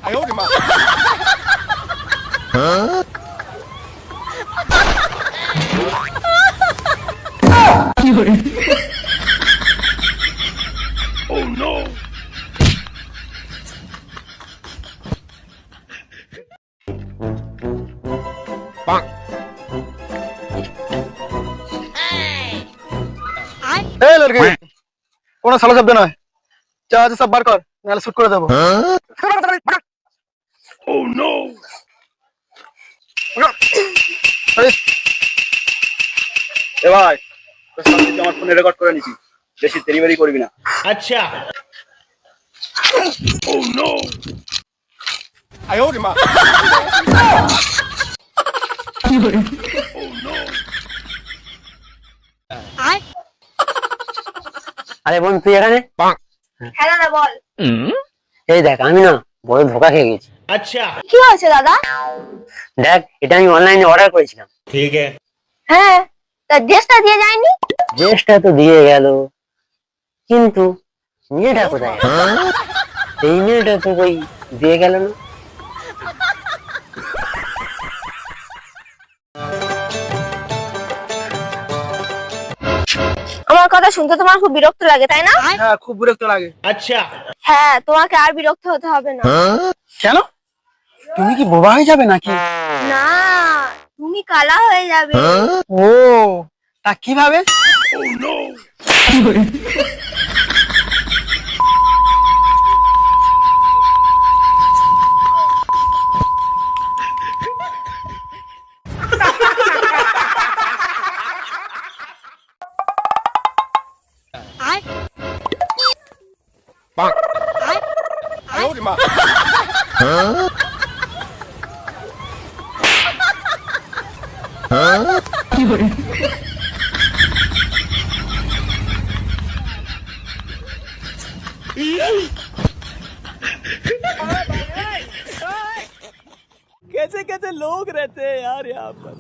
哎呦我的妈有人， ！Oh no！ এই লড়কি কোনো সালো শব্দ নয়, যা আছে সব বার কর, নাহলে শুট করে দেবো। Oh no! এ ভাই, তোর সব কিছু আমার ফোনে রেকর্ড করে নিছি, বেশি দেরি করবি না। अच्छा! Oh no! 哎呦我的妈有人， ！Oh no! আরে বোন তুই এখানে? হ্যাঁ দাদা বল। এই দেখ আমি না বড় ধোকা খেয়ে গেছি। अच्छा! কি হয়েছে দাদা? দেখ এটা আমি অনলাইনে অর্ডার করেছিলাম, ठीक है। হ্যাঁ, তা ড্রেসটা দিয়ে যায়নি? ড্রেসটা তো দিয়ে গেল, কিন্তু মেয়েটা কোথায় গেল? এই মেয়েটা তো কই দিয়ে গেল না। আমার কথা শুনতে তোমার খুব বিরক্ত লাগে তাই না? হ্যাঁ, খুব বিরক্ত লাগে। अच्छा! হ্যাঁ, তোমাকে আর বিরক্ত হতে হবে না। কেন? তুমি কি বোবা হয়ে যাবে নাকি? না, তুমি কালা হয়ে যাবে। ও, তা কিভাবে? Oh no! 有人， 哎呦我的妈有人， कैसे कैसे लोग रहते हैं यार यहाँ पर